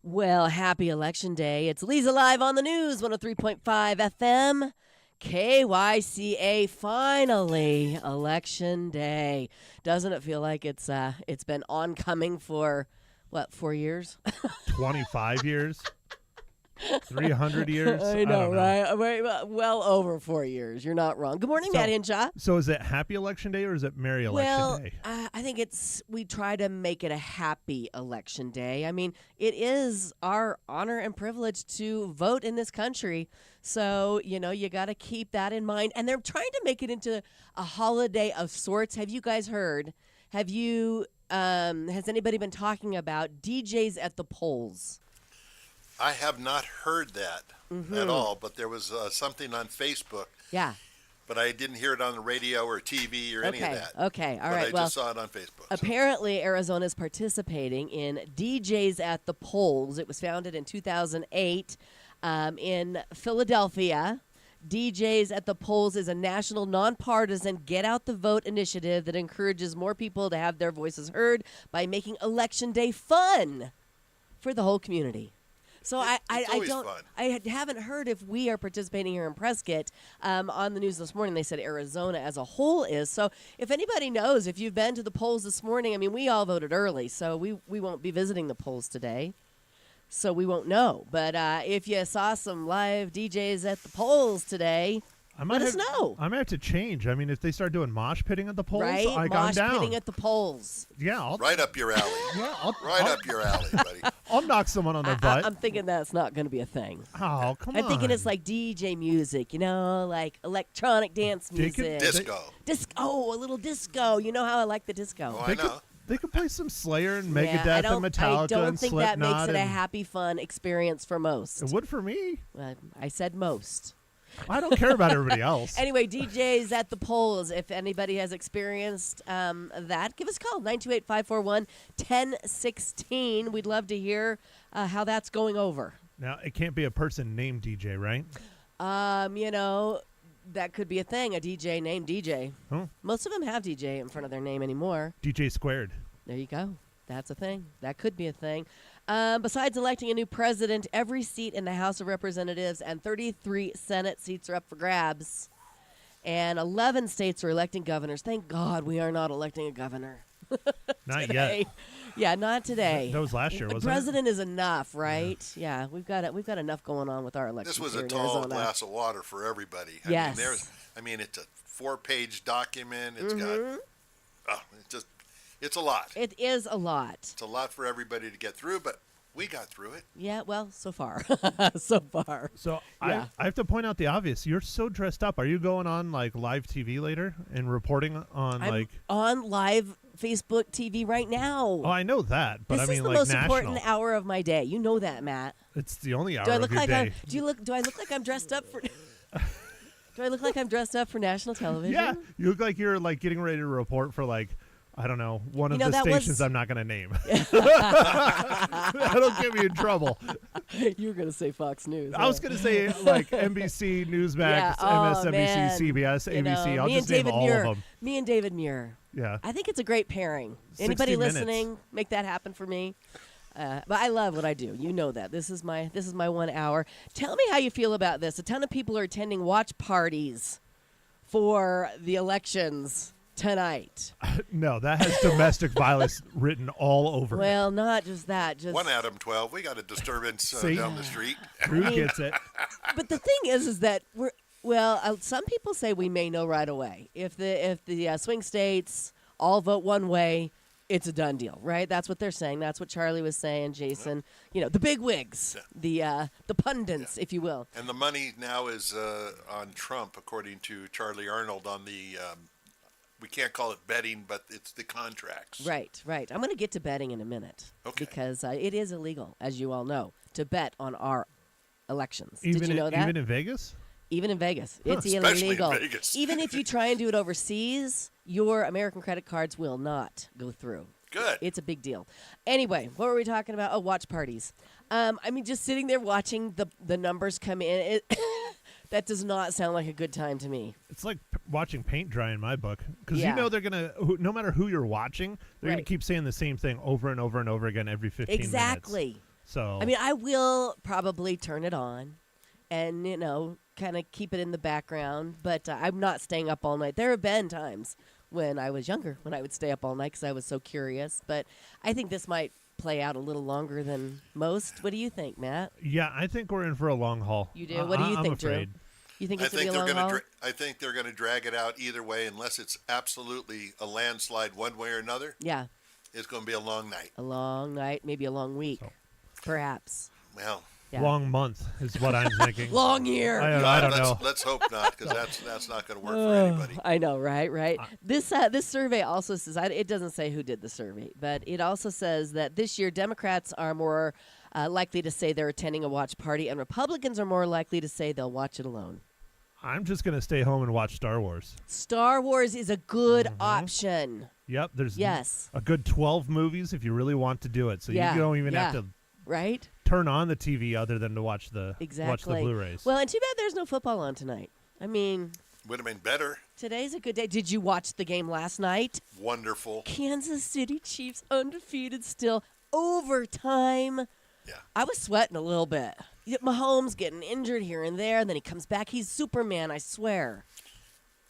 Well, happy election day. It's Leza live on the news, 103.5 FM, KYCA. Finally, election day. Doesn't it feel like it's been oncoming for, 4 years? 25 years? 300 years? I know, right? Well over 4 years. You're not wrong. Good morning, Matt Hinshaw. So is it happy election day or is it merry election day? I think we try to make it a happy election day. I mean, it is our honor and privilege to vote in this country. So, you got to keep that in mind. And they're trying to make it into a holiday of sorts. Have you guys heard? Has anybody been talking about DJs at the polls? I have not heard that at all, but there was something on Facebook. Yeah. But I didn't hear it on the radio or TV or any of that. Okay, all but right. I just saw it on Facebook. Apparently, Arizona is participating in DJs at the Polls. It was founded in 2008 in Philadelphia. DJs at the Polls is a national, nonpartisan, get-out-the-vote initiative that encourages more people to have their voices heard by making Election Day fun for the whole community. So I haven't heard if we are participating here in Prescott. On the news this morning, they said Arizona as a whole is. So if anybody knows, if you've been to the polls this morning, I mean, we all voted early, so we won't be visiting the polls today. So we won't know. But if you saw some live DJs at the polls today, let us know. I might have to change. I mean, if they start doing mosh pitting at the polls, right? I'm mosh down. pitting at the polls. Yeah. Right up your alley. Up your alley, buddy. I'll knock someone on their butt. I'm thinking that's not going to be a thing. Oh, come on. I'm thinking it's like DJ music, like electronic dance music. Disco. A little disco. You know how I like the disco. Oh, I know. They could play some Slayer and Megadeth and Metallica and Slipknot. I don't think that makes it a happy, fun experience for most. It would for me. I said most. I don't care about everybody else. Anyway, DJs at the polls. If anybody has experienced that, give us a call, 928-541-1016. We'd love to hear how that's going over. Now, it can't be a person named DJ, right? That could be a thing, a DJ named DJ. Huh? Most of them have DJ in front of their name anymore. DJ squared. There you go. That's a thing. That could be a thing. Besides electing a new president, every seat in the House of Representatives and 33 Senate seats are up for grabs. And 11 states are electing governors. Thank God we are not electing a governor. Not yet. Yeah, not today. That was last year, wasn't it? President is enough, right? Yeah, we've got enough going on with our elections. This was a tall glass of water for everybody. Yes. It's a 4-page document. It's got it's a lot. It is a lot. It's a lot for everybody to get through, but we got through it. Yeah, well, so far. So far. So yeah. I have to point out the obvious. You're so dressed up. Are you going on live TV later and reporting on I'm on live Facebook TV right now. Oh, I know that, but this is the most important hour of my day. You know that, Matt. It's the only hour of your day. Do I look like I'm dressed up for? Do I look like I'm dressed up for national television? Yeah, you look like you're getting ready to report for I don't know, one of the stations I'm not going to name. That'll get me in trouble. You were going to say Fox News. I was going to say NBC, Newsmax, MSNBC, CBS, ABC. I'll just name all of them. Me and David Muir. Yeah. I think it's a great pairing. Anybody listening, make that happen for me. But I love what I do. You know that. This is my 1 hour. Tell me how you feel about this. A ton of people are attending watch parties for the elections tonight. No, that has domestic violence written all over it. Well, not just that. Just 1 Adam 12. We got a disturbance down the street. Who gets it? But the thing is that some people say we may know right away if the swing states all vote one way. It's a done deal, right? That's what they're saying. That's what Charlie was saying, Jason. The big wigs, the pundits, if you will. And the money now is on Trump, according to Charlie Arnold, on the we can't call it betting, but it's the contracts. Right. I'm going to get to betting in a minute. Okay. Because it is illegal, as you all know, to bet on our elections. Did you know that? Even in Vegas? Even in Vegas. It's Especially illegal. in Vegas. Even if you try and do it overseas, your American credit cards will not go through. Good. It's a big deal. Anyway, what were we talking about? Oh, watch parties. Just sitting there watching the numbers come in, that does not sound like a good time to me. It's like watching paint dry in my book. Because they're going to, no matter who you're watching, they're going to keep saying the same thing over and over and over again every 15 minutes. Exactly. So I mean, I will probably turn it on and, kind of keep it in the background, but I'm not staying up all night. There have been times when I was younger when I would stay up all night because I was so curious, but I think this might play out a little longer than most. What do you think, Matt? yeah, I think we're in for a long haul. You do? What do you I'm think, Drew? afraid. You think I it's going think to be a long haul? I think they're going to drag it out either way, unless it's absolutely a landslide one way or another. Yeah, It's going to be a long night. a long night, maybe a long week, So. perhaps. Well, Yeah. Long month is what I'm thinking. Long year. I don't know. let's hope not, because that's not going to work for anybody. I know, right? This survey also says, it doesn't say who did the survey, but it also says that this year Democrats are more likely to say they're attending a watch party, and Republicans are more likely to say they'll watch it alone. I'm just going to stay home and watch Star Wars. Star Wars is a good option. Yep, there's Yes. a good 12 movies if you really want to do it. So Yeah, you don't even yeah. have to Right? turn on the TV other than to watch the Exactly. Blu-rays. Well, and too bad there's no football on tonight. I mean, Would have been better. today's a good day. Did you watch the game last night? Wonderful. Kansas City Chiefs undefeated still. Overtime. Yeah. I was sweating a little bit. Mahomes getting injured here and there, and then he comes back. He's Superman, I swear.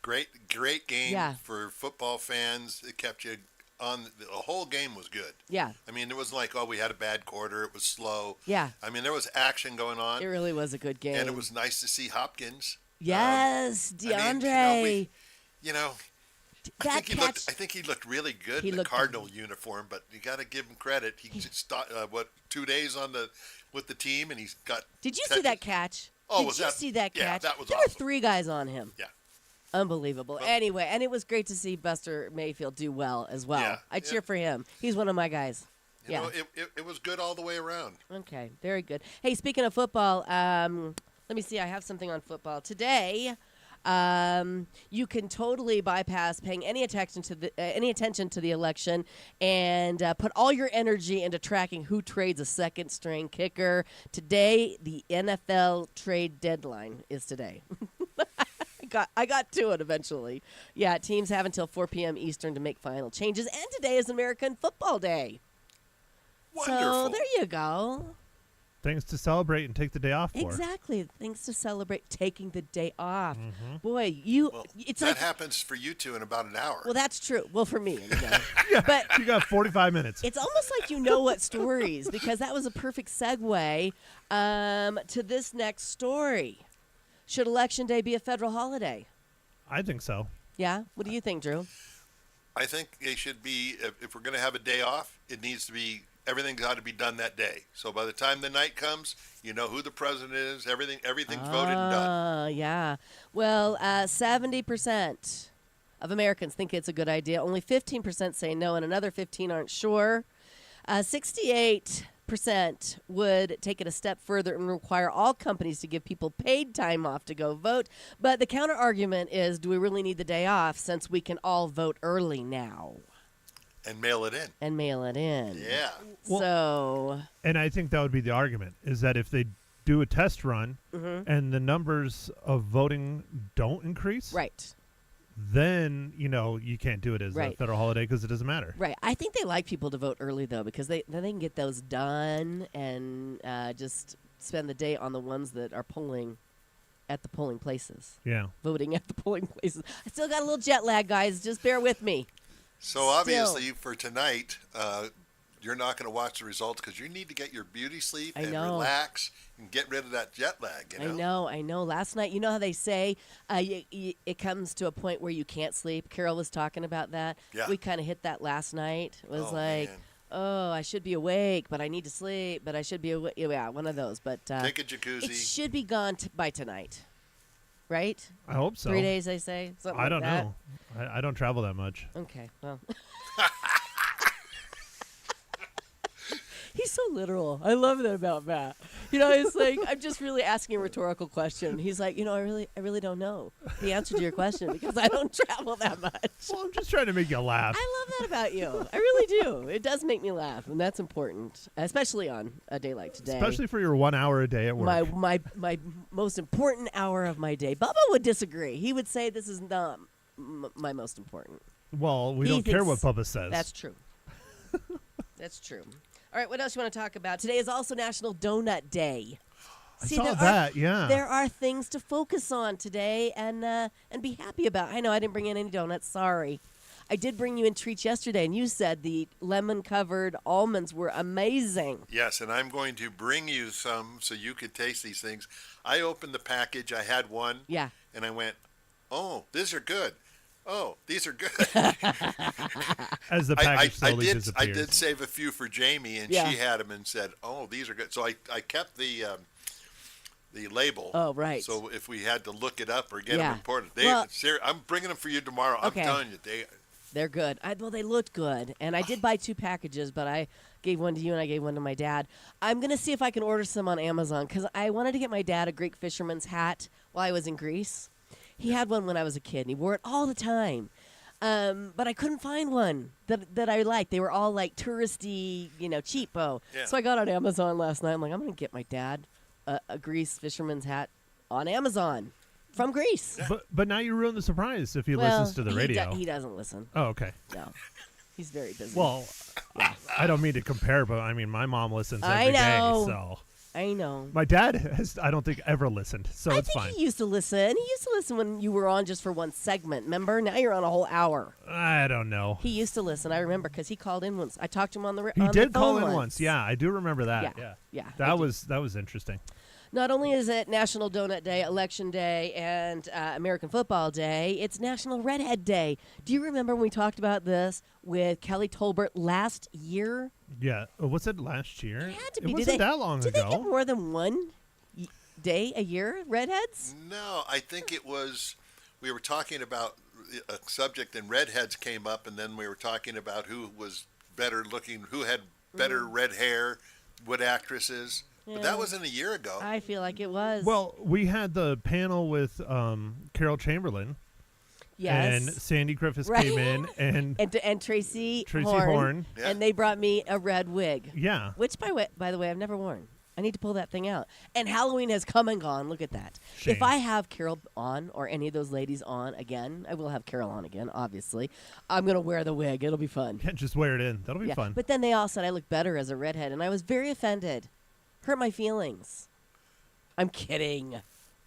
Great game Yeah. for football fans. It kept you on. The whole game was good. Yeah, I mean, it wasn't like, oh, we had a bad quarter. It was slow. yeah. I mean, there was action going on. It really was a good game. And it was nice to see Hopkins. Yes, I mean, DeAndre. I think he looked really good in the Cardinal uniform, but you got to give him credit. He just 2 days with the team, and he's got. Did you see that catch? Oh, Did you see that catch? Yeah, that was there awesome. were 3 guys on him. Yeah. Unbelievable. Anyway, and it was great to see Buster Mayfield do well as well. Yeah, I cheer for him. He's one of my guys. You know, it was good all the way around. Okay, very good. Hey, speaking of football, let me see. I have something on football today. You can totally bypass paying any attention to the election and put all your energy into tracking who trades a second-string kicker. Today, the NFL trade deadline is today. I got to it eventually. Yeah, teams have until 4 p.m. Eastern to make final changes, and today is American Football Day. Wonderful. So there you go. Things to celebrate and take the day off for. Exactly. Things to celebrate taking the day off. Mm-hmm. Boy, it's that like happens for you two in about an hour. well, that's true. Well, for me, Yeah, but you got 45 minutes. it's almost like you know what stories because that was a perfect segue to this next story. Should Election Day be a federal holiday? I think so. Yeah. What do you think, Drew? I think they should be, if we're going to have a day off, it needs to be, everything's got to be done that day. So by the time the night comes, you know who the president is, everything's voted and done. Yeah. Well, 70% of Americans think it's a good idea. Only 15% say no, and another 15 aren't sure. 68% would take it a step further and require all companies to give people paid time off to go vote. But the counter argument is, do we really need the day off since we can all vote early now? And mail it in. Yeah. So. And I think that would be the argument, is that if they do a test run and the numbers of voting don't increase, Right. then, you can't do it as a federal holiday because it doesn't matter. Right. I think they like people to vote early, though, because then they can get those done and just spend the day on the ones that are polling at the polling places. Yeah. Voting at the polling places. I still got a little jet lag, guys. Just bear with me. So obviously for tonight, you're not going to watch the results because you need to get your beauty sleep and relax and get rid of that jet lag. I know. Last night, you know how they say it comes to a point where you can't sleep? Carol was talking about that. Yeah. We kind of hit that last night. It was man. I should be awake, but I need to sleep, but I should be awake. Yeah, one of those. But take a jacuzzi. it should be gone by tonight. Right? I hope so. 3 days, they say. Something I don't like that. know. I don't travel that much. Okay, well. He's so literal. I love that about Matt. It's like I'm just really asking a rhetorical question. He's like, I really don't know the answer to your question because I don't travel that much. Well, I'm just trying to make you laugh. I love that about you. I really do. It does make me laugh, and that's important, especially on a day like today. Especially for your 1 hour a day at work. My most important hour of my day. Bubba would disagree. He would say this is not my most important. Well, we don't care what Bubba says. That's true. That's true. All right, what else you want to talk about? Today is also National Donut Day. I saw that, yeah. There are things to focus on today and be happy about. I know I didn't bring in any donuts. Sorry. I did bring you in treats yesterday, and you said the lemon-covered almonds were amazing. Yes, and I'm going to bring you some so you can taste these things. I opened the package. I had one. Yeah. And I went, oh, these are good. Oh, these are good. As the package slowly disappears. I did save a few for Jamie, and she had them and said, oh, these are good. So I kept the label. Oh, right. So if we had to look it up or get them imported, I'm bringing them for you tomorrow. Okay. I'm telling you, they're good. Well, they looked good, and I did buy 2 packages, but I gave one to you and I gave one to my dad. I'm going to see if I can order some on Amazon because I wanted to get my dad a Greek fisherman's hat while I was in Greece. He had one when I was a kid, and he wore it all the time. But I couldn't find one that I liked. They were all like touristy, cheapo. Yeah. So I got on Amazon last night. I'm like, I'm going to get my dad a Greece fisherman's hat on Amazon. From Greece. But now you ruined the surprise if he listens to the radio. He doesn't listen. Oh, okay. No. He's very busy. Well, I don't mean to compare, but I mean, my mom listens every day, so. I know. My dad has, I don't think, ever listened, so it's fine. He used to listen. He used to listen when you were on just for one segment, remember? Now you're on a whole hour. I don't know. He used to listen, I remember, because he called in once. I talked to him on the He did call in once. once. Yeah, I do remember that. Yeah. That was interesting. Not only is it National Donut Day, Election Day, and American Football Day, it's National Redhead Day. Do you remember when we talked about this with Kelly Tolbert last year? Yeah. Was it last year? It had to be. It wasn't that long ago. Did they get more than one day a year, redheads? No, I think it was, we were talking about a subject and redheads came up, and then we were talking about who was better looking, who had better red hair, what actresses. But that wasn't a year ago. I feel like it was. Well, we had the panel with Carol Chamberlain. Yes. And Sandy Griffiths came in, and Tracy Horn. Yeah. And they brought me a red wig. Yeah. Which, by the way, I've never worn. I need to pull that thing out. And Halloween has come and gone. Look at that. Shame. If I have Carol on or any of those ladies on again, I will have Carol on again, obviously. I'm going to wear the wig. It'll be fun. Yeah, just wear it in. That'll be fun. But then they all said I look better as a redhead, and I was very offended. Hurt my feelings. I'm kidding.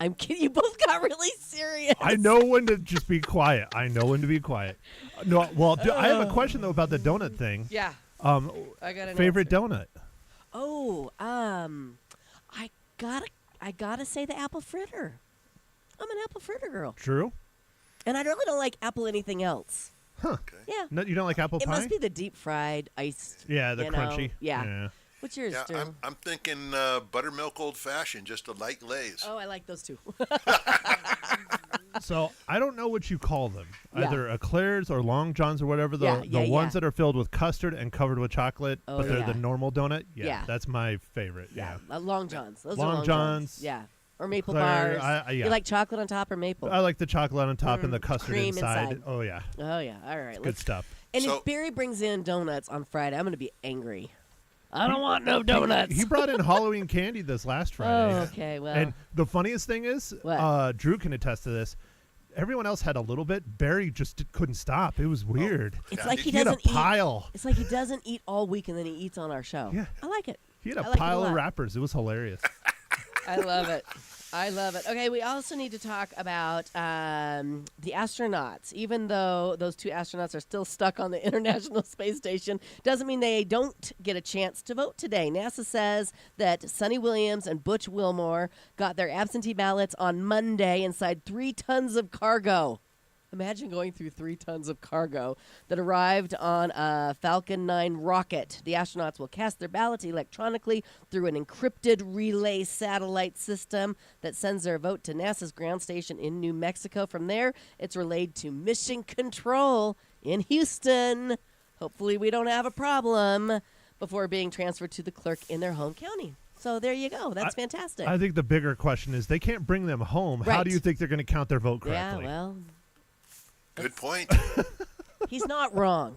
You both got really serious. I know when to just be quiet. I know when to be quiet. No, well, I have a question though about the donut thing. Yeah. I got an favorite answer. donut. Oh, I gotta say the apple fritter. I'm an apple fritter girl, True. and I really don't like apple anything else. Huh. Okay. Yeah. No, you don't like apple It pie? must be the deep fried iced. Yeah, the you crunchy. know. Yeah. What's yours, Yeah, Stu? I'm thinking buttermilk old fashioned, just a light glaze. Oh, I like those too. So I don't know what you call them. Yeah. Either eclairs or long johns or whatever. The Yeah, ones that are filled with custard and covered with chocolate, Oh, but they're yeah. the normal donut. Yeah. That's my favorite. Yeah. Long johns. Those Long are long Johns. Yeah, or maple Eclair, bars. yeah. You like chocolate on top or maple? I like the chocolate on top and the custard cream inside. Oh yeah, Oh yeah. All right. good stuff. And So- if Barry brings in donuts on Friday, I'm going to be angry. I don't want no donuts. He brought in Halloween candy this last Friday. Oh, okay. Well, And the funniest thing is, What? Drew can attest to this. Everyone else had a little bit. Barry just couldn't stop. It was weird. it's Yeah. like he He had a doesn't eat. pile. It's like he doesn't eat all week and then he eats on our show. Yeah. I like it. He had I a like it pile a of lot. wrappers. It was hilarious. I love it. I love it. Okay, we also need to talk about the astronauts. Even though those 2 astronauts are still stuck on the International Space Station, doesn't mean they don't get a chance to vote today. NASA says that Sonny Williams and Butch Wilmore got their absentee ballots on Monday inside 3 tons of cargo. Imagine going through 3 tons of cargo that arrived on a Falcon 9 rocket. The astronauts will cast their ballots electronically through an encrypted relay satellite system that sends their vote to NASA's ground station in New Mexico. From there, it's relayed to Mission Control in Houston. Hopefully we don't have a problem before being transferred to the clerk in their home county. So there you go. That's fantastic. I think the bigger question is they can't bring them home. How Right. do you think they're going to count their vote yeah, correctly? well, Good point. he's not wrong.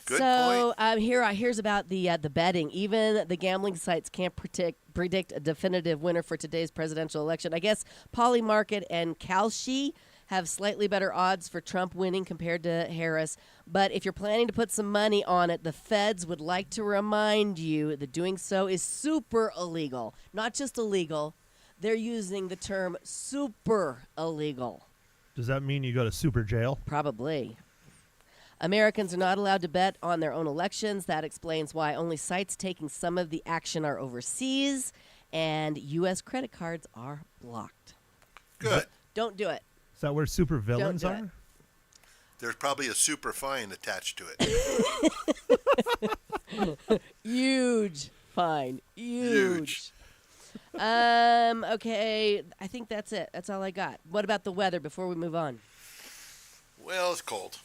Good So here's about the betting. Even the gambling sites can't predict a definitive winner for today's presidential election. I guess Polymarket and Kalshi have slightly better odds for Trump winning compared to Harris. But if you're planning to put some money on it, the feds would like to remind you that doing so is super illegal. Not just illegal, they're using the term super illegal. Does that mean you go to super jail? Probably. Americans are not allowed to bet on their own elections. That explains why only sites taking some of the action are overseas, and U.S. credit cards are blocked. Good. Don't do it. Is that where super villains do are? it. There's probably a super fine attached to it. Huge fine. Huge. Okay, I think that's it. That's all I got. What about the weather before we move on? Well, it's cold.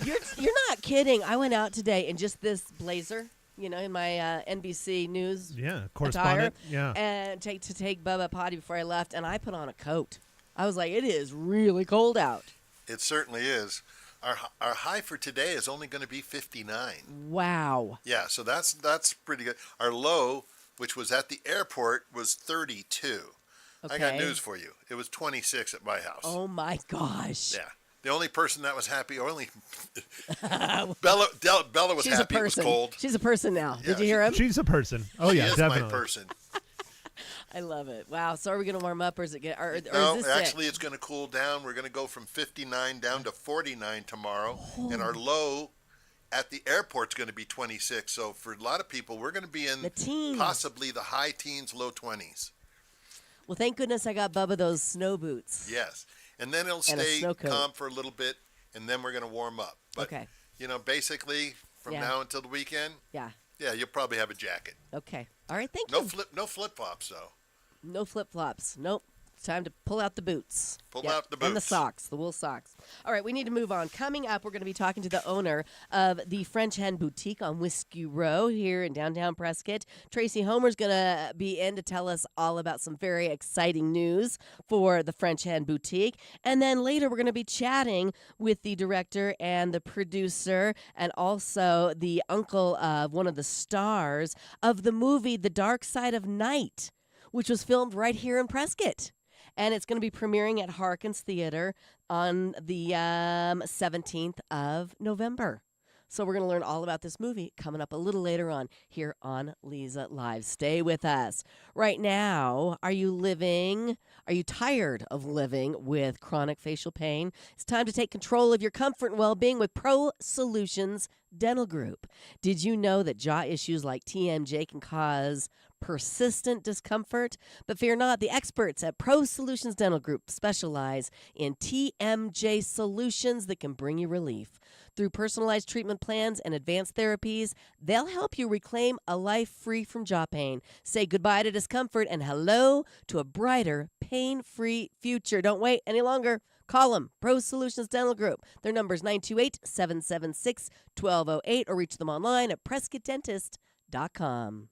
You're not kidding. I went out today in just this blazer, in my NBC News Yeah, attire, correspondent. Yeah. and take Bubba potty before I left, and I put on a coat. I was like, it is really cold out. It certainly is. Our high for today is only going to be 59. Wow. Yeah, so that's pretty good. Our low, which was at the airport, was 32. Okay. I got news for you. It was 26 at my house. Oh my gosh. Yeah. The only person that was happy, or only Bella was She's happy a it was person. cold. She's a person now. Yeah, Did you hear him? She's a person. Oh, She yeah, is definitely. my person. I love it. Wow. So are we going to warm up, or is it get? Or No, is this actually, it? it's going to cool down. We're going to go from 59 down to 49 tomorrow, and our low at the airport's going to be 26. So for a lot of people, we're going to be in The teens. possibly the high teens, low 20s. Well, thank goodness I got Bubba those snow boots. Yes, and then it'll And a stay snow coat. calm for a little bit, and then we're going to warm up. But Okay. Basically from Yeah. now until the weekend, Yeah. yeah, you'll probably have a jacket. Okay. All right. Thank No you. no flip flops though. No flip flops. Nope. It's time to pull out the boots. Pull Yep. out the And the boots. socks, the wool socks. All right, we need to move on. Coming up, we're going to be talking to the owner of the French Hen Boutique on Whiskey Row here in downtown Prescott. Tracy Homer's going to be in to tell us all about some very exciting news for the French Hen Boutique. And then later, we're going to be chatting with the director and the producer and also the uncle of one of the stars of the movie The Dark Side of Night, which was filmed right here in Prescott. And it's going to be premiering at Harkins Theater on the 17th of November. So we're going to learn all about this movie coming up a little later on here on Leza Live. Stay with us. Right now, are you tired of living with chronic facial pain? It's time to take control of your comfort and well-being with Pro Solutions Dental Group. Did you know that jaw issues like TMJ can cause persistent discomfort? But fear not, the experts at Pro Solutions Dental Group specialize in TMJ solutions that can bring you relief. Through personalized treatment plans and advanced therapies, they'll help you reclaim a life free from jaw pain. Say goodbye to discomfort and hello to a brighter, pain-free future. Don't wait any longer. Call them, Pro Solutions Dental Group. Their number is 928-776-1208 or reach them online at PrescottDentist.com.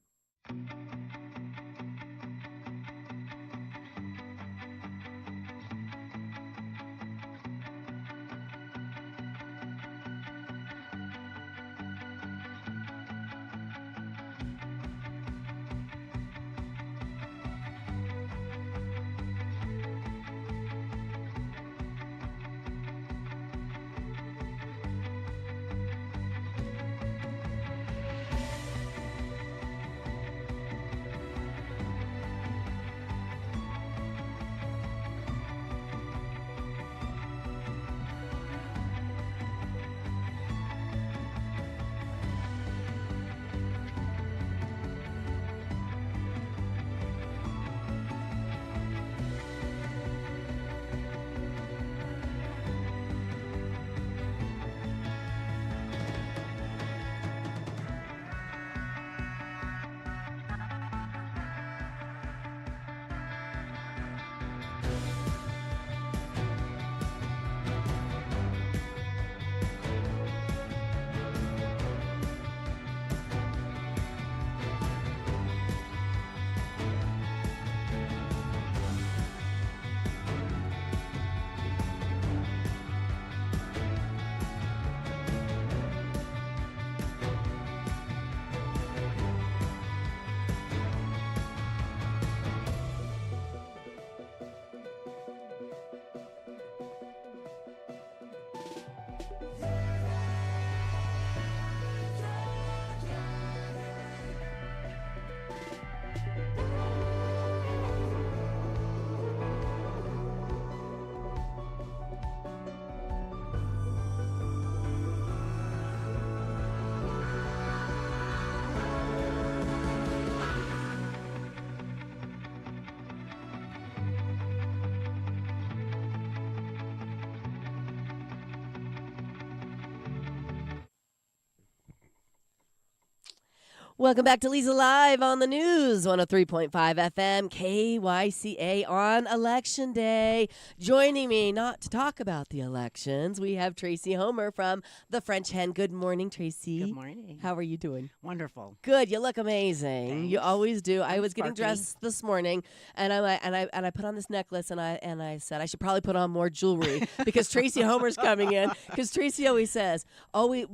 Welcome back to Leza Live on the News, 103.5 FM, KYCA on Election Day. Joining me, not to talk about the elections, we have Tracy Homer from the French Hen. Good morning, Tracy. Good morning. How are you doing? Wonderful. Good. You look amazing. Thanks. You always do. I was getting sparkly. dressed this morning, and I put on this necklace, and I said I should probably put on more jewelry because Tracy Homer's coming in. Because Tracy always says,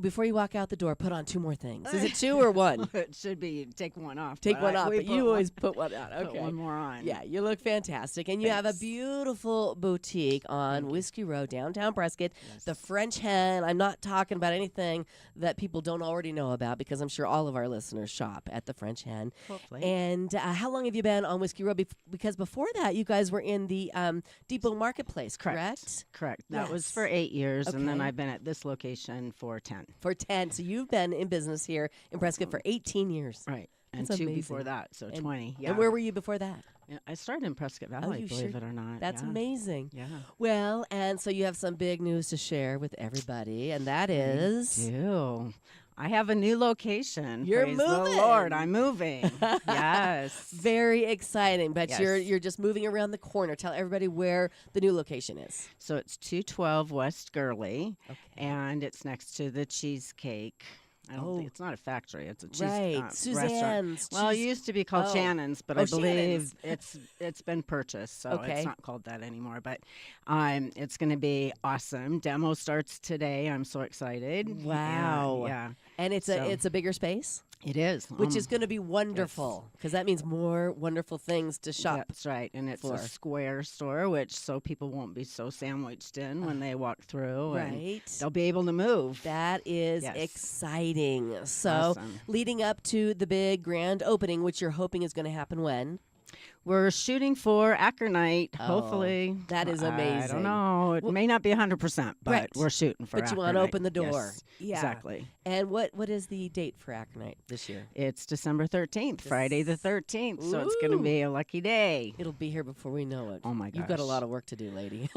before you walk out the door, put on 2 more things. Is it 2 or 1? It should be take one off. Take one off, we but you always put one on. put Okay. one more on. Yeah, you look fantastic. And you have a Thanks. beautiful boutique on Whiskey Road, downtown Prescott. Yes. The French Hen. I'm not talking about anything that people don't already know about because I'm sure all of our listeners shop at the French Hen. Hopefully. And how long have you been on Whiskey Road? Because before that, you guys were in the Depot Marketplace, correct? Correct. That was Yes. for 8 years, and then Okay. I've been at this location for 10. For 10. So you've been in business here in Prescott for 18 years. Right. And That's 2 amazing. before that, so And- 20. Yeah. And where were you before that? Yeah, I started in Prescott Valley, you believe sure? it or not. That's yeah. amazing. Yeah. Well, and so you have some big news to share with everybody, and that is Do. I have a new location. You're Praise moving. the Lord, I'm moving. Yes. very exciting. But Yes. you're just moving around the corner. Tell everybody where the new location is. So it's 212 West Gurley, Okay. and it's next to the cheesecake. I don't think Oh. it's not a factory; it's a cheese Right, restaurant. Suzanne's. Well, it cheese- used to be called Oh. Shannon's, but Oh, I believe Shannon's. it's been purchased, so Okay. it's not called that anymore. But it's going to be awesome. Demo starts today. I'm so excited. And, Wow. yeah, and it's So- a bigger space, it is. which is going to be wonderful because that means more wonderful things to shop. That's right, and it's for. a square store, which so people won't be so sandwiched in when they walk through. And Right. they'll be able to move. That is Yes. exciting. So, Awesome. leading up to the big grand opening, which you're hoping is going to happen when? We're shooting for Aconite, Oh, hopefully. that is I amazing. don't know. It may not be 100%, but Right. we're shooting for But you want to Aconite. open the door. Yes, Yeah. exactly. And what is the date for Aconite this year? It's December 13th, Friday the 13th, so it's going to Ooh. be a lucky day. It'll be here before we know it. Oh, my You've got a gosh. lot of work to do, lady.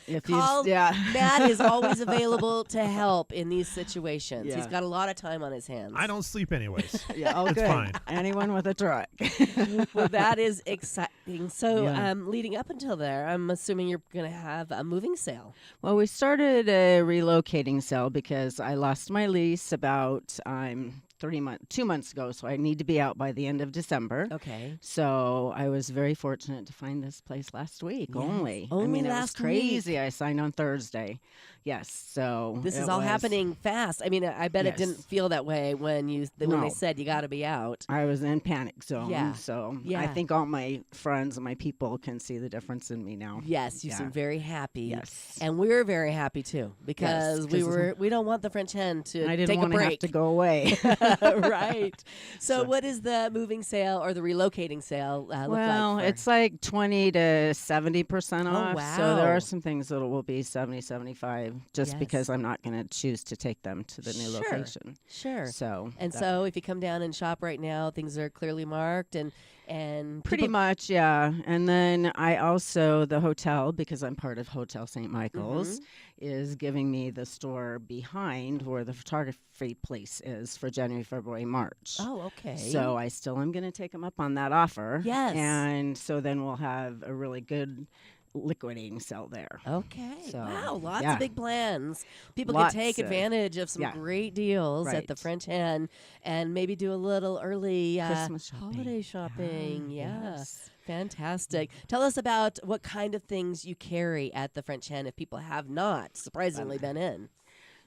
If Call yeah. Matt is always available to help in these situations. He's Yeah. got a lot of time on his hands. I don't sleep anyways. Yeah, oh, It's good. fine. Anyone with a truck. Well, that is exciting. So, Yeah. leading up until there, I'm assuming you're going to have a moving sale. Well, we started a relocating sale because I lost my lease about 2 months ago, so I need to be out by the end of December. Okay. So I was very fortunate to find this place last week Yes. only. I Only mean, it was last crazy. I signed on Thursday. Yes. So This is it all was- happening fast. I mean, I bet it didn't Yes. feel that way when when they No. said you got to be out. I was in panic zone. Yeah. So I Yeah. think all my friends and my people can see the difference in me now. Yes, you Yeah. seem very happy. Yes. And we're very happy too because 'cause we don't want the French Hen to I didn't take a want to have break. to go away. Right. So, what is the moving sale or the relocating sale look Well, like? it's like 20 to 70% off. So there wow. are some things that will be 70, 75 just Yes. because I'm not going to choose to take them to the new Sure. location. Sure. So And that- so, if you come down and shop right now, things are clearly marked and pretty people- much, yeah. And then I also, the hotel, because I'm part of Hotel St. Michael's, Mm-hmm. is giving me the store behind where the photography place is for January, February, March. Oh, okay. So I still am going to take them up on that offer. Yes. And so then we'll have a really good liquidating sale there. Okay. So, wow, lots yeah. of big plans. People Lots can take of- advantage of some yeah. great deals at the Right. French Hen and maybe do a little early Christmas shopping. holiday shopping. Yeah. Yes. Fantastic. Tell us about what kind of things you carry at the French Hen if people have not surprisingly been in.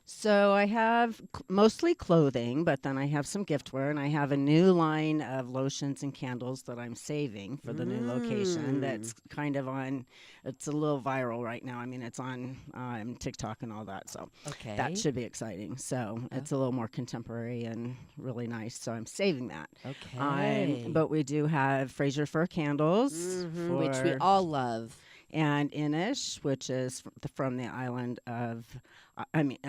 So I have mostly clothing, but then I have some giftware, and I have a new line of lotions and candles that I'm saving for the new location. That's kind of on. It's a little viral right now. I mean, it's on TikTok and all that. So Okay. that should be exciting. So it's a little more contemporary and really nice. So I'm saving that. Okay. But we do have Fraser fir candles, Which we for- all love. and Inish, which is from the island of,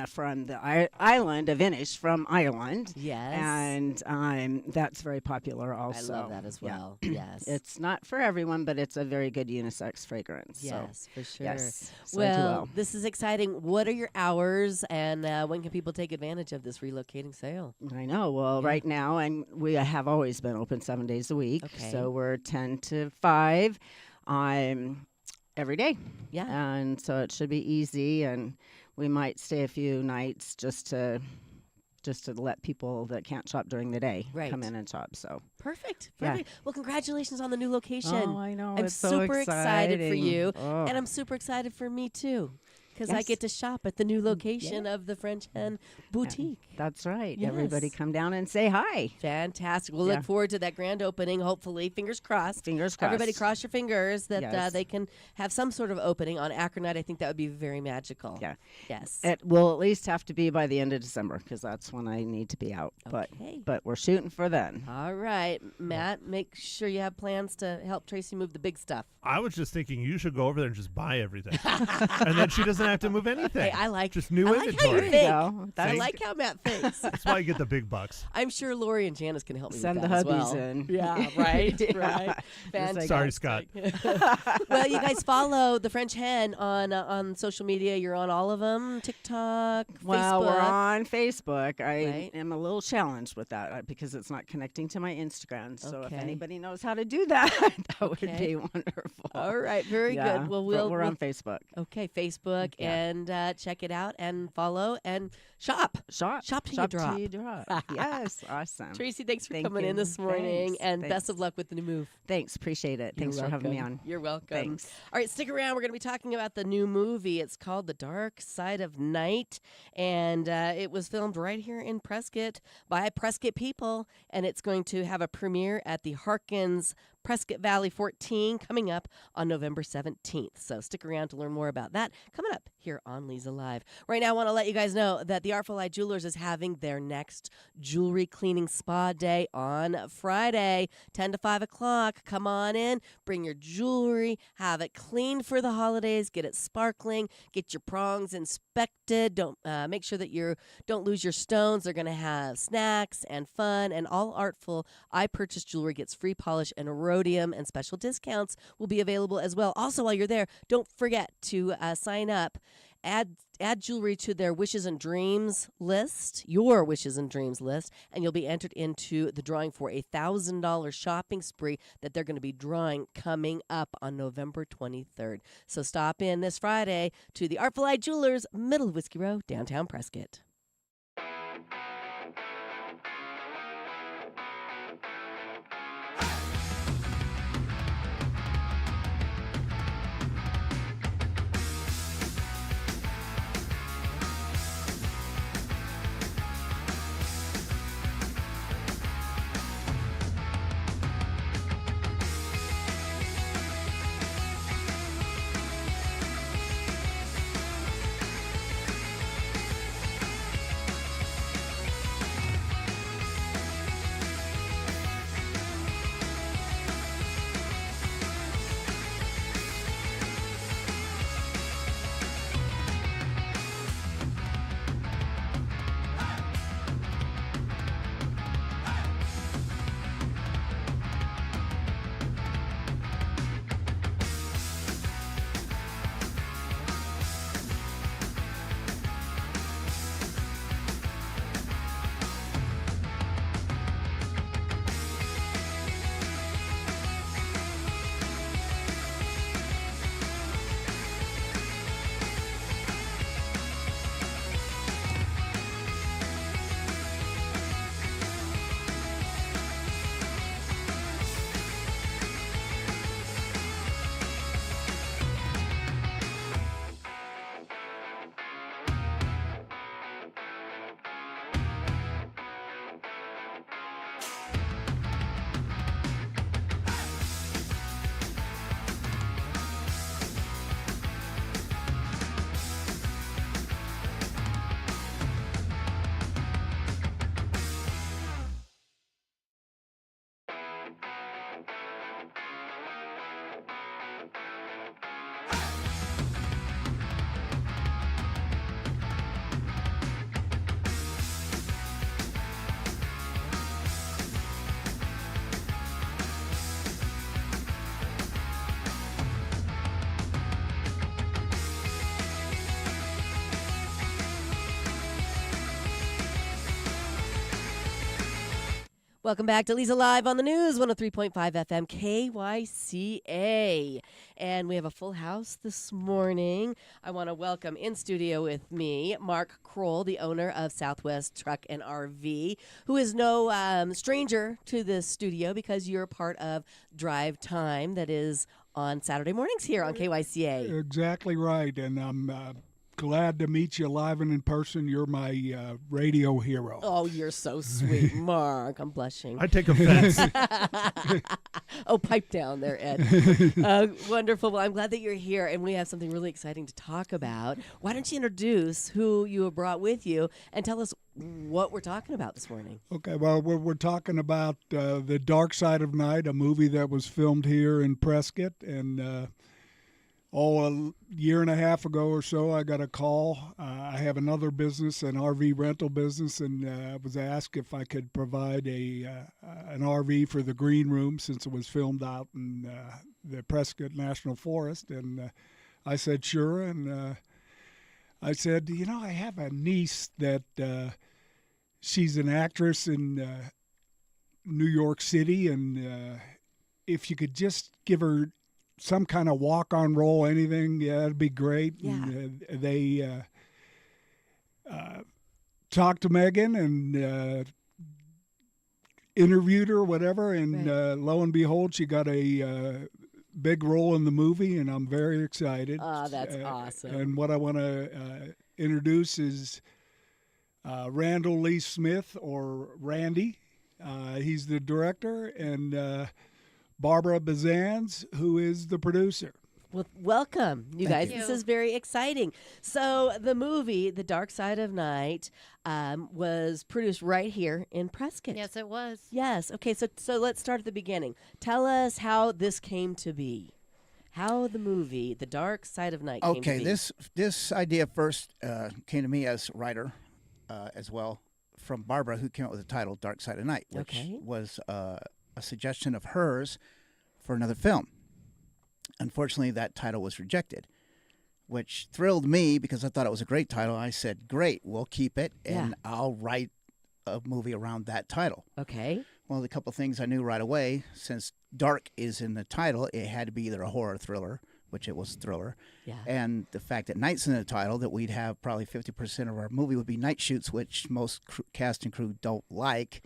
from the island of Inish, from Ireland. Yes. And that's very popular also. I love that as Yeah. well. Yes. It's not for everyone, but it's a very good unisex fragrance. Yes, for sure. Yes. So Well, this is exciting. What are your hours, and when can people take advantage of this relocating sale? I know. Well, Yeah. right now, and we have always been open 7 days a week. Okay. So we're 10 to 5 every day. Yeah. And so it should be easy. And we might stay a few nights just to let people that can't shop during the day Right. come in and shop. So Perfect. Yeah. Perfect. Well, congratulations on the new location. I know. I'm it's so super excited for exciting. you, Oh. and I'm super excited for me too, because I Yes. get to shop at the new location of the French Hen Boutique. That's right. Yes. Everybody come down and say hi. Fantastic. We'll Yeah. look forward to that grand opening, hopefully. Fingers crossed. Fingers crossed. Everybody cross your fingers that Yes. they can have some sort of opening on Acronite. I think that would be very magical. Yeah. Yes. It will at least have to be by the end of December because that's when I need to be out. Okay. But we're shooting for then. All right, Matt, make sure you have plans to help Tracy move the big stuff. I was just thinking you should go over there and just buy everything, and then she doesn't have to move anything. Hey, I like just new I like how you inventory. think. Go. I See? like how Matt thinks. That's why you get the big bucks. I'm sure Lori and Janice can help me Send with the that hubbies as well. in. Yeah, right, Yeah. right. Just Sorry, Scott. Well, you guys follow the French Hen on social media. You're on all of them: TikTok, Well, Facebook. we're on Facebook. I Right. am a little challenged with that because it's not connecting to my Instagram. So if Okay. anybody knows how to do that, that would Okay. be wonderful. All right, very Yeah, good. Well, but we're on Facebook. Okay, Facebook, Yeah. and check it out and follow and shop. Shop. Shop till you Shop drop. till you drop. Yes, awesome. Tracy, thanks for Thank coming in you. this morning, Thanks, and best thanks. of luck with the new move. Thanks, appreciate it. Thanks You're for having me welcome. on. You're welcome. Thanks. All right, stick around. We're going to be talking about the new movie. It's called The Dark Side of Night, and it was filmed right here in Prescott by Prescott people, and it's going to have a premiere at the Harkins Prescott Valley 14 coming up on November 17th. So stick around to learn more about that coming up here on Leza Live. Right now, I want to let you guys know that the Artful Eye Jewelers is having their next jewelry cleaning spa day on Friday, 10 to 5 o'clock. Come on in, bring your jewelry, have it cleaned for the holidays, get it sparkling, get your prongs inspected. Don't make sure that you don't lose your stones. They're going to have snacks and fun, and all Artful Eye purchase jewelry gets free polish and rhodium, and special discounts will be available as well. Also, while you're there, don't forget to sign up. Add jewelry to their wishes and dreams list, your wishes and dreams list, and you'll be entered into the drawing for a $1,000 shopping spree that they're going to be drawing coming up on November 23rd. So stop in this Friday to the Artful Eye Jewelers, middle of Whiskey Row, downtown Prescott. Welcome back to Leza Live on the News, 103.5 FM KYCA. And we have a full house this morning. I want to welcome in studio with me Mark Kroll, the owner of Southwest Truck and RV, who is no stranger to this studio because you're part of Drive Time that is on Saturday mornings here on KYCA. Exactly right, and I'm glad to meet you live and in person. You're my radio hero. Oh, you're so sweet, Mark. I'm blushing. I take offense. Oh, pipe down there, Ed. Wonderful. Well, I'm glad that you're here, and we have something really exciting to talk about. Why don't you introduce who you have brought with you and tell us what we're talking about this morning? Okay, well, we're talking about The Dark Side of Night, a movie that was filmed here in Prescott, and a year and a half ago or so, I got a call. I have another business, an RV rental business, and I was asked if I could provide an RV for the green room since it was filmed out in the Prescott National Forest. And I said, sure. And I said, I have a niece that she's an actress in New York City, and if you could just give her some kind of walk-on role, anything, yeah, that'd be great. Yeah. And, they talked to Megan and interviewed her, whatever, and Right. Lo and behold, she got a big role in the movie, and I'm very excited. Oh, that's awesome. And what I want to introduce is Randall Lee Smith, or Randy. He's the director, and Barbara Bazans, who is the producer. Well, welcome, you guys. you. This is very exciting. So the movie, The Dark Side of Night, was produced right here in Prescott. Yes, it was. Yes. Okay, so let's start at the beginning. Tell us how this came to be. How the movie, The Dark Side of Night, came to Okay, be. this idea first came to me as a writer as well from Barbara, who came up with the title Dark Side of Night, which Okay. was a suggestion of hers for another film. Unfortunately, that title was rejected, which thrilled me because I thought it was a great title. I said, great, we'll keep it, and I'll write a movie around that title. Okay. Well, the couple things I knew right away, since dark is in the title, it had to be either a horror thriller, which it was a thriller, Yeah. and the fact that night's in the title, that we'd have probably 50% of our movie would be night shoots, which most cast and crew don't like,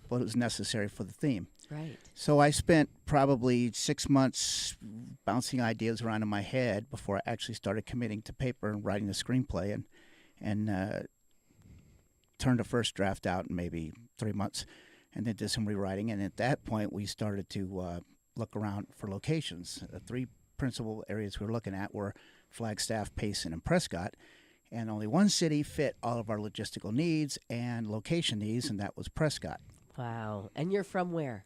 but it was necessary for the theme. Right. So I spent probably 6 months bouncing ideas around in my head before I actually started committing to paper and writing the screenplay, and turned a first draft out in maybe 3 months, and then did some rewriting. And at that point, we started to look around for locations. The three principal areas we were looking at were Flagstaff, Payson, and Prescott. And only one city fit all of our logistical needs and location needs, and that was Prescott. Wow. And you're from where?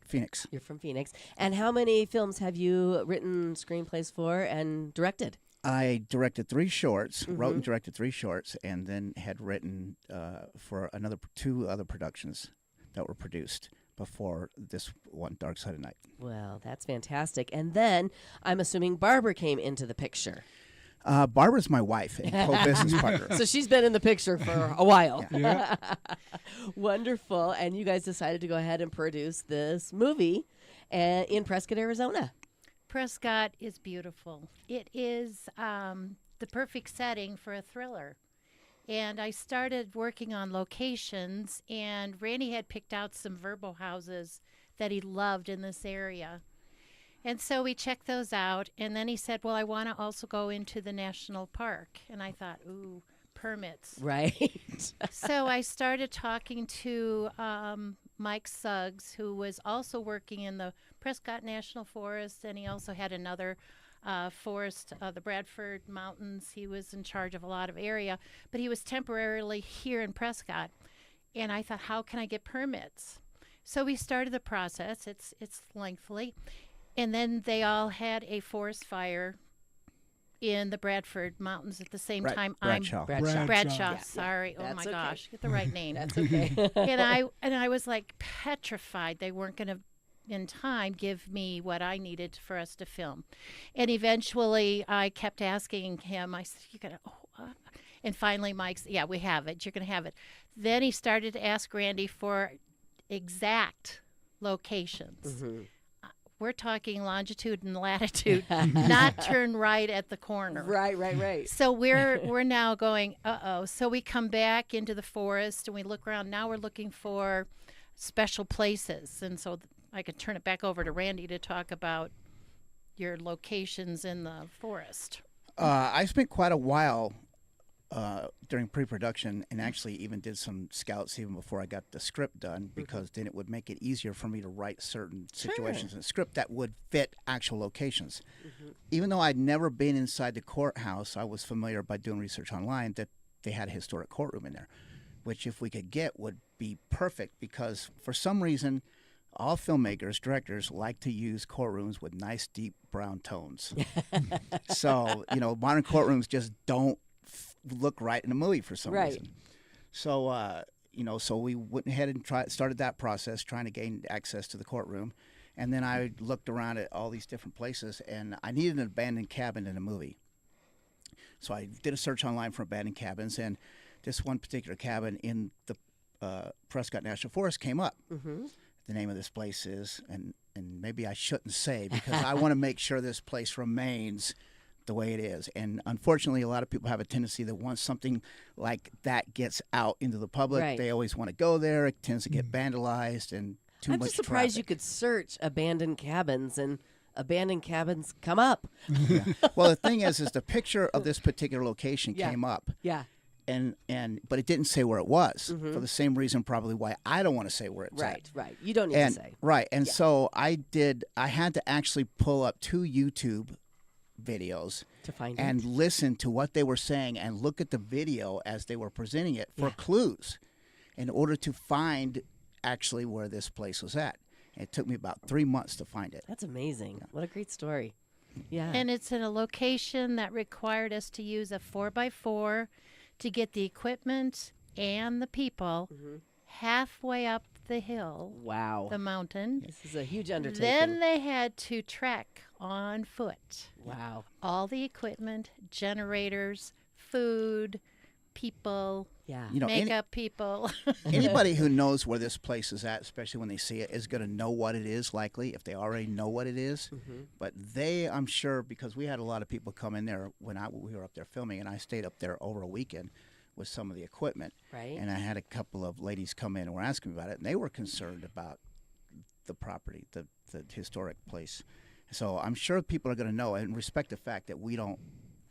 Phoenix. You're from Phoenix. And how many films have you written screenplays for and directed? I directed 3 shorts, wrote and directed 3 shorts, and then had written for another 2 other productions that were produced before this one, Dark Side of Night. Well, that's fantastic. And then I'm assuming Barbara came into the picture. Barbara's my wife and co-business partner. So she's been in the picture for a while. Yeah. Wonderful. And you guys decided to go ahead and produce this movie in Prescott, Arizona. Prescott is beautiful. It is the perfect setting for a thriller. And I started working on locations, and Randy had picked out some verbo houses that he loved in this area. And so we checked those out, and then he said, well, I want to also go into the national park. And I thought, ooh, permits. Right. So I started talking to Mike Suggs, who was also working in the Prescott National Forest, and he also had another forest, the Bradford Mountains. He was in charge of a lot of area, but he was temporarily here in Prescott. And I thought, how can I get permits? So we started the process. It's lengthy. And then they all had a forest fire in the Bradford Mountains at the same time. Bradshaw. Bradshaw. Yeah. Sorry. Oh That's my okay. gosh. Get the right name. That's okay. and I was like petrified they weren't going to in time give me what I needed for us to film. And eventually I kept asking him, I said, you got to, and finally Mike's, yeah, we have it. You're going to have it. Then he started to ask Randy for exact locations. Mm-hmm. We're talking longitude and latitude, not turn right at the corner. Right. So we're now going, uh-oh. So we come back into the forest and we look around. Now we're looking for special places. And so I could turn it back over to Randy to talk about your locations in the forest. I spent quite a while during pre-production, and actually even did some scouts even before I got the script done, because then it would make it easier for me to write certain situations in the script that would fit actual locations. Even though I'd never been inside the courthouse, I was familiar by doing research online that they had a historic courtroom in there, which if we could get would be perfect, because for some reason all filmmakers, directors like to use courtrooms with nice deep brown tones. So, modern courtrooms just don't look right in a movie for some reason. So, so we went ahead and started that process, trying to gain access to the courtroom. And then I looked around at all these different places, and I needed an abandoned cabin in a movie. So I did a search online for abandoned cabins, and this one particular cabin in the Prescott National Forest came up. The name of this place is, and maybe I shouldn't say, because I want to make sure this place remains the way it is. And unfortunately, a lot of people have a tendency that once something like that gets out into the public, they always want to go there. It tends to get vandalized and too much I'm just surprised you traffic. could search abandoned cabins and abandoned cabins come up. Yeah. Well, the thing is the picture of this particular location came up. Yeah. But it didn't say where it was, for the same reason probably why I don't want to say where it's at. Right. You don't need to say. Right. And so I had to actually pull up 2 YouTube videos To find and it. listen to what they were saying and look at the video as they were presenting it for clues in order to find actually where this place was at. And it took me about 3 months to find it. That's amazing. What a great story. Yeah. And it's in a location that required us to use a 4x4 to get the equipment and the people halfway up the hill, Wow. the mountain. This is a huge undertaking. Then they had to trek on foot. Wow. All the equipment, generators, food, people, Yeah. makeup people. Anybody who knows where this place is at, especially when they see it, is going to know what it is, likely, if they already know what it is. But I'm sure, because we had a lot of people come in there when we were up there filming, and I stayed up there over a weekend with some of the equipment. Right. And I had a couple of ladies come in and were asking me about it, and they were concerned about the property, the historic place. So I'm sure people are going to know and respect the fact that we don't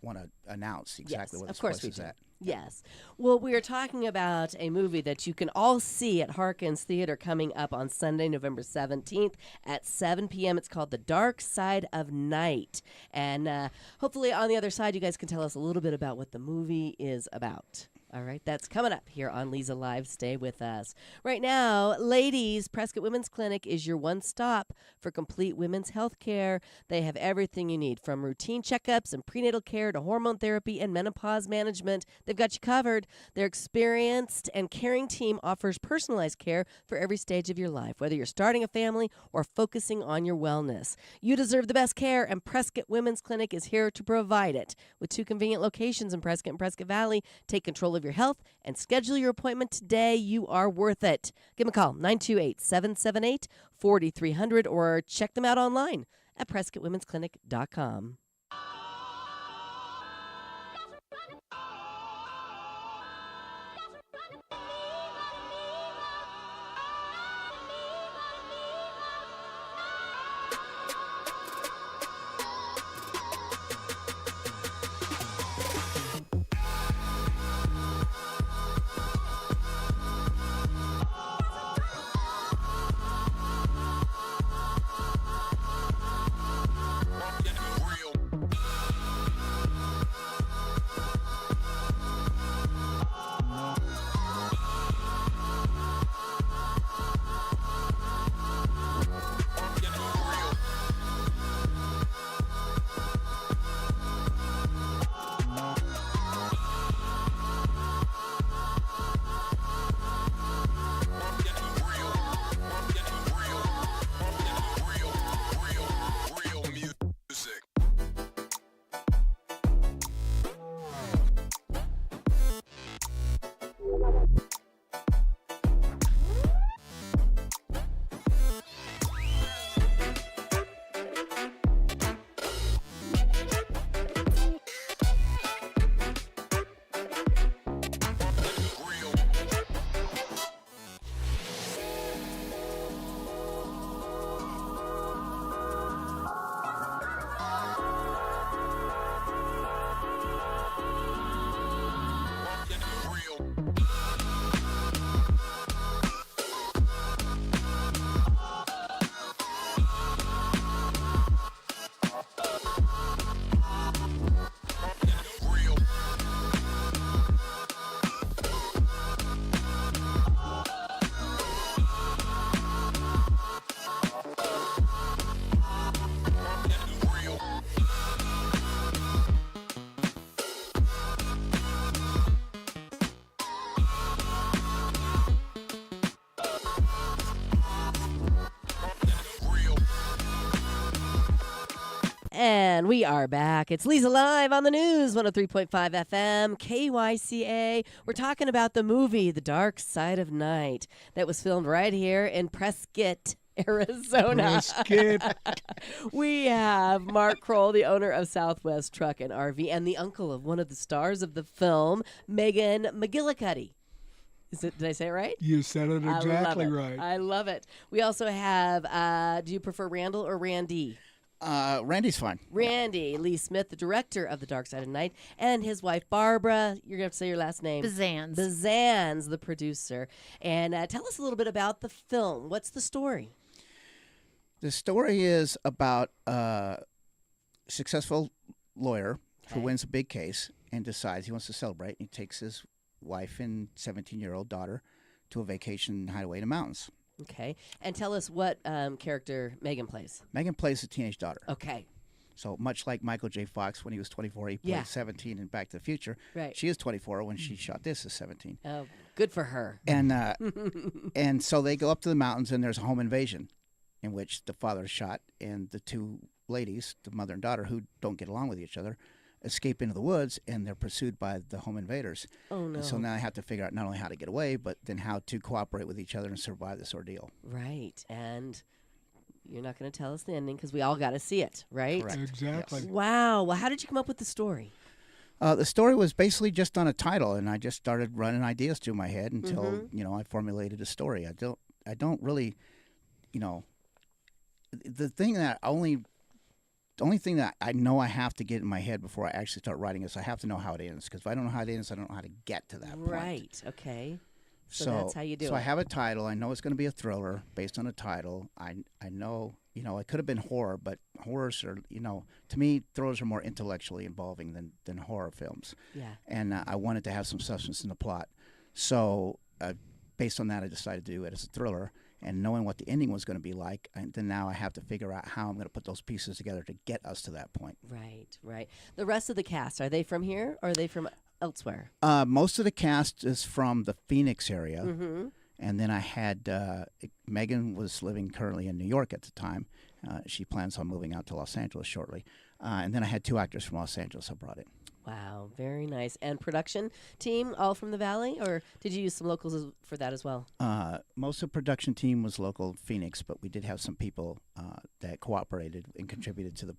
want to announce exactly Yes, where of this course place we is do. at. Yes. Well, we are talking about a movie that you can all see at Harkins Theater coming up on Sunday, November 17th at 7 p.m. It's called The Dark Side of Night. And hopefully on the other side, you guys can tell us a little bit about what the movie is about. All right, that's coming up here on Leza Live. Stay with us. Right now, ladies, Prescott Women's Clinic is your one stop for complete women's health care. They have everything you need, from routine checkups and prenatal care to hormone therapy and menopause management. They've got you covered. Their experienced and caring team offers personalized care for every stage of your life, whether you're starting a family or focusing on your wellness. You deserve the best care, and Prescott Women's Clinic is here to provide it. With 2 convenient locations in Prescott and Prescott Valley, take control of your health and schedule your appointment today. You are worth it. Give them a call, 928-778-4300, or check them out online at PrescottWomen'sClinic.com. Real And we are back. It's Leza Live on the news, 103.5 FM, KYCA. We're talking about the movie, The Dark Side of Night, that was filmed right here in Prescott, Arizona. We have Mark Kroll, the owner of Southwest Truck and RV, and the uncle of one of the stars of the film, Megan McGillicuddy. Did I say it right? You said it exactly right. I love it. We also have, do you prefer Randall or Randy? Randy's fine. Randy Lee Smith, the director of The Dark Side of Night, and his wife Barbara. You're going to have to say your last name. Bazans. Bazans, the producer. And tell us a little bit about the film. What's the story? The story is about a successful lawyer who wins a big case and decides he wants to celebrate. He takes his wife and 17-year-old daughter to a vacation hideaway in the mountains. Okay. And tell us what character Megan plays. Megan plays a teenage daughter. Okay. So much like Michael J. Fox when he was 24, he played 17 in Back to the Future. Right. She is 24 when she shot this as 17. Oh, good for her. And and so they go up to the mountains and there's a home invasion in which the father is shot and the two ladies, the mother and daughter, who don't get along with each other, escape into the woods, and they're pursued by the home invaders. Oh, no. And so now I have to figure out not only how to get away, but then how to cooperate with each other and survive this ordeal. Right. And you're not going to tell us the ending because we all got to see it, right? Correct. Exactly. Yes. Wow. Well, how did you come up with the story? The story was basically just on a title, and I just started running ideas through my head until I formulated a story. I don't really, the only thing that I know I have to get in my head before I actually start writing is I have to know how it ends. Because if I don't know how it ends, I don't know how to get to that point. Right. Okay. So that's how you do it. So I have a title. I know it's going to be a thriller based on a title. I know, it could have been horror, but horrors are, to me, thrillers are more intellectually involving than horror films. Yeah. And I wanted to have some substance in the plot. So based on that, I decided to do it as a thriller. And knowing what the ending was going to be like, and then now I have to figure out how I'm going to put those pieces together to get us to that point. Right, right. The rest of the cast, are they from here or are they from elsewhere? Most of the cast is from the Phoenix area. Mm-hmm. And then I had Megan was living currently in New York at the time. She plans on moving out to Los Angeles shortly. And then I had two actors from Los Angeles I brought in. Wow, very nice. And production team, all from the Valley? Or did you use some locals for that as well? Most of the production team was local Phoenix, but we did have some people that cooperated and contributed to the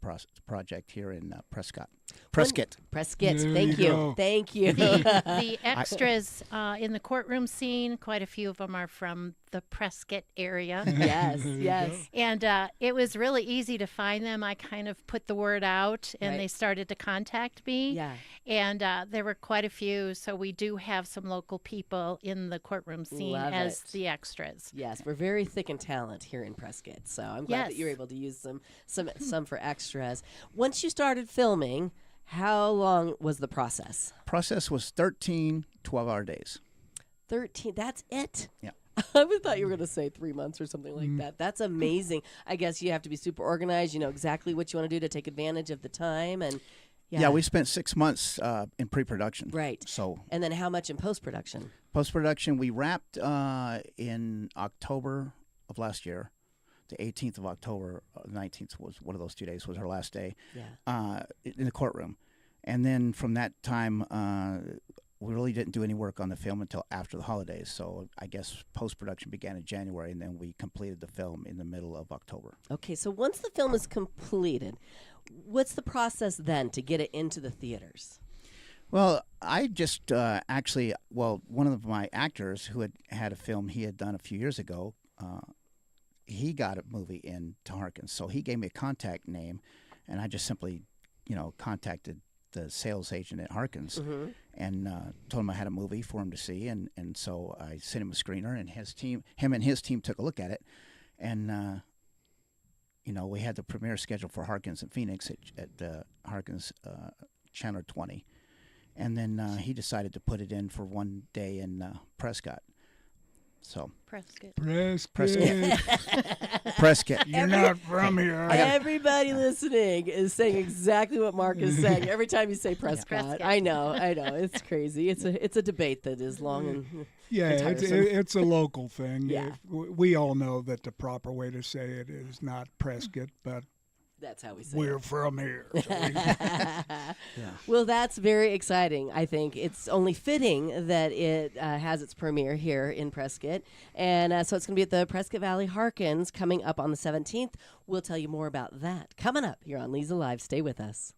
project here in Prescott. Prescott. Prescott, There thank you you. go. Thank you. The extras in the courtroom scene, quite a few of them are from the Prescott area. Yes, There you yes. go. And it was really easy to find them. I kind of put the word out, and Right. they started to contact me. Yeah. And there were quite a few, so we do have some local people in the courtroom scene Love as it. the extras. Yes, we're very thick in talent here in Prescott, so I'm glad that Yes. you're able to use some for extras. Once you started filming, how long was the process? Process was 13 12-hour days. 13. That's it? Yeah. I would thought you were going to say 3 months or something like that. That's amazing. I guess you have to be super organized. You know exactly what you want to do to take advantage of the time. And Yeah, we spent 6 months in pre-production. Right. So And then how much in post-production? post-production, we wrapped in October of last year. The 18th of October, 19th was one of those 2 days, was our last day Yeah. in the courtroom. And then from that time, we really didn't do any work on the film until after the holidays. So I guess post-production began in January, and then we completed the film in the middle of October. Okay, so once the film is completed, what's the process then to get it into the theaters? Well, I just one of my actors who had a film he had done a few years ago, he got a movie in to Harkins. So he gave me a contact name, and I just simply, contacted the sales agent at Harkins and told him I had a movie for him to see. And so I sent him a screener, and him and his team took a look at it. And, we had the premiere scheduled for Harkins in Phoenix at Harkins Chandler 20. And then he decided to put it in for one day in Prescott. So Prescott. Prescott. You're not from here. Everybody listening is saying exactly what Mark is saying every time you say Prescott. Prescott. I know. It's crazy. It's a debate that is long and Yeah, it's, tiresome. it's a local thing. Yeah. We all know that the proper way to say it is not Prescott, but That's how we say We're it. from here. Well, that's very exciting. I think it's only fitting that it has its premiere here in Prescott. And so it's going to be at the Prescott Valley Harkins coming up on the 17th. We'll tell you more about that coming up here on Leza Live. Stay with us.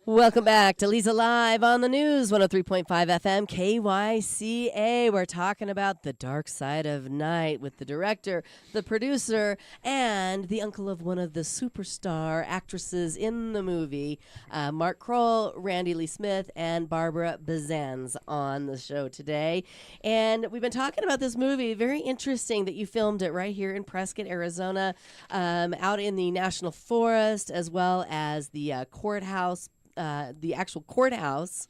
Welcome back to Leza Live on the News, 103.5 FM, KYCA. We're talking about The Dark Side of Night with the director, the producer, and the uncle of one of the superstar actresses in the movie, Mark Kroll, Randy Lee Smith, and Barbara Bazanz on the show today. And we've been talking about this movie. Very interesting that you filmed it right here in Prescott, Arizona, out in the National Forest, as well as the courthouse. The actual courthouse.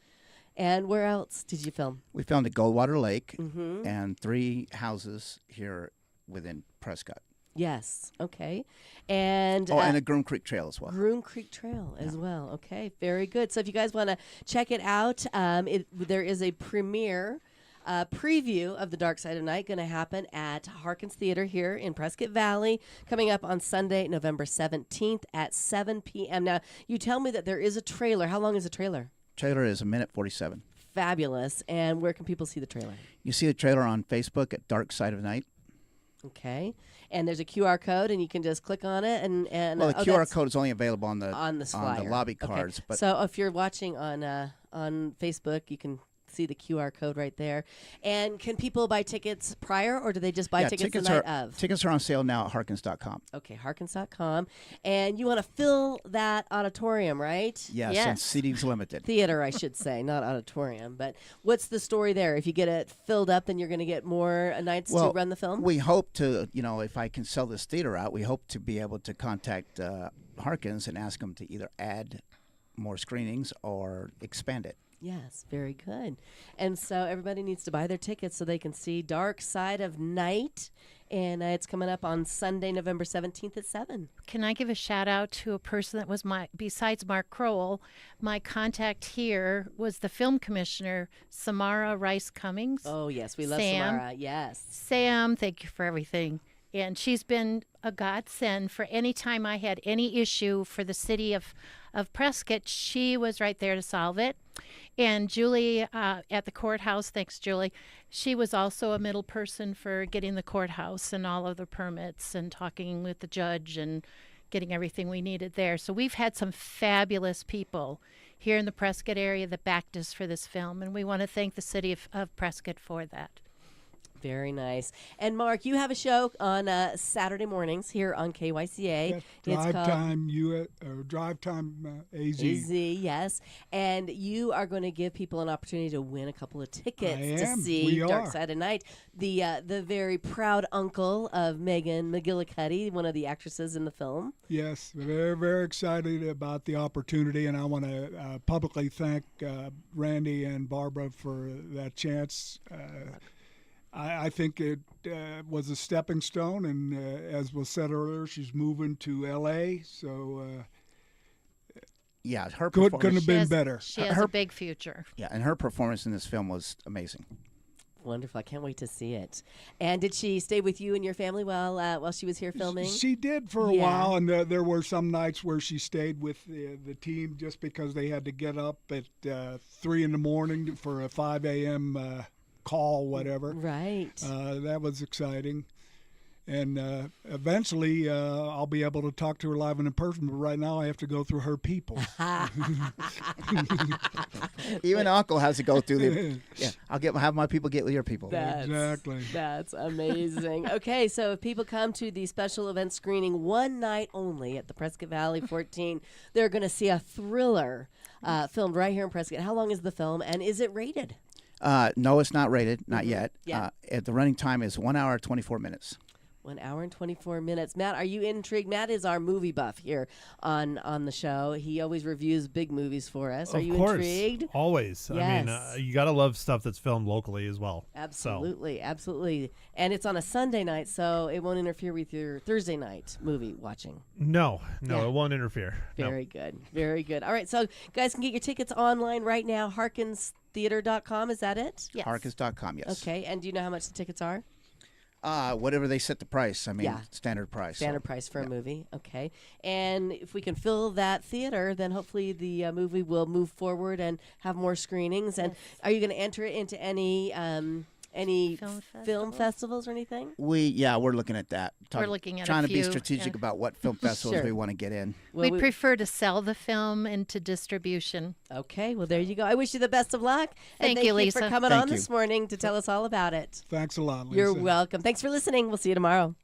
And where else did you film? We filmed at Goldwater Lake and 3 houses here within Prescott. Yes. Okay. And and a Groom Creek Trail as well. Groom Creek Trail as well. Okay. Very good. So if you guys want to check it out, there is a premiere preview of The Dark Side of Night going to happen at Harkins Theater here in Prescott Valley, coming up on Sunday, November 17th at 7 p.m. Now, you tell me that there is a trailer. How long is the trailer? Trailer is 1:47. Fabulous. And where can people see the trailer? You see the trailer on Facebook at Dark Side of Night. Okay. And there's a QR code, and you can just click on it. And well, the QR code is only available on the flyer. on the lobby Okay. cards. But so if you're watching on Facebook, you can see the QR code right there. And can people buy tickets prior, or do they just buy tickets the night of? Tickets are on sale now at Harkins.com. Okay, Harkins.com. And you want to fill that auditorium, right? Yes, and seating's limited. Theater, I should say, not auditorium. But what's the story there? If you get it filled up, then you're going to get more nights to run the film? We hope to, if I can sell this theater out, we hope to be able to contact Harkins and ask them to either add more screenings or expand it. Yes, very good. And so everybody needs to buy their tickets so they can see Dark Side of Night. And it's coming up on Sunday, November 17th at 7. Can I give a shout out to a person that was besides Mark Kroll, my contact here was the film commissioner, Samara Rice Cummings. Oh, yes, we love Sam. Samara, yes. Sam, thank you for everything. And she's been a godsend for any time I had any issue for the city of Prescott. She was right there to solve it. And Julie at the courthouse, thanks, Julie. She was also a middle person for getting the courthouse and all of the permits and talking with the judge and getting everything we needed there. So we've had some fabulous people here in the Prescott area that backed us for this film, and we want to thank the city of Prescott for that. Very nice. And Mark, you have a show on Saturday mornings here on KYCA. Drive Time Drive Time AZ. AZ, yes. And you are going to give people an opportunity to win a couple of tickets to see Dark Side of Night. The very proud uncle of Megan McGillicuddy, one of the actresses in the film. Yes, very, very excited about the opportunity, and I want to publicly thank Randy and Barbara for that chance. I think it was a stepping stone, and as was said earlier, she's moving to L.A., so yeah, her couldn't have been better. She has a big future. Yeah, and her performance in this film was amazing. Wonderful. I can't wait to see it. And did she stay with you and your family while she was here filming? She did for a while, and there were some nights where she stayed with the team just because they had to get up at 3 in the morning for a 5 a.m. Call, whatever. Right. That was exciting. And eventually I'll be able to talk to her live and in person, but right now I have to go through her people. Even Uncle has to go through the. Yeah, have my people get with your people. Exactly. That's amazing. Okay, so if people come to the special event screening one night only at the Prescott Valley 14, they're going to see a thriller filmed right here in Prescott. How long is the film, and is it rated? No, it's not rated, not yet. Yeah. The running time is 1 hour 24 minutes. 1 hour and 24 minutes. Matt, are you intrigued? Matt is our movie buff here on the show. He always reviews big movies for us. Are you intrigued? Always. Yes. I mean, you got to love stuff that's filmed locally as well. Absolutely, absolutely. And it's on a Sunday night, so it won't interfere with your Thursday night movie watching. No, Yeah. it won't interfere. Very good, very good. All right, so guys can get your tickets online right now. HarkinsTheater.com, is that it? Yes. Harkins.com, yes. Okay, and do you know how much the tickets are? Whatever they set the price. I mean, Yeah. standard price. Standard price for a movie. Okay. And if we can fill that theater, then hopefully the movie will move forward and have more screenings. And are you going to enter it into any film festivals or anything? We're looking at that. We're looking at trying a to be few, strategic yeah. about what film festivals Sure. we want to get in. Well, We'd prefer to sell the film into distribution. Okay. Well, there you go. I wish you the best of luck. And Thank you, for Lisa. coming Thank on you. this morning to tell us all about it. Thanks a lot, Lisa. You're welcome. Thanks for listening. We'll see you tomorrow.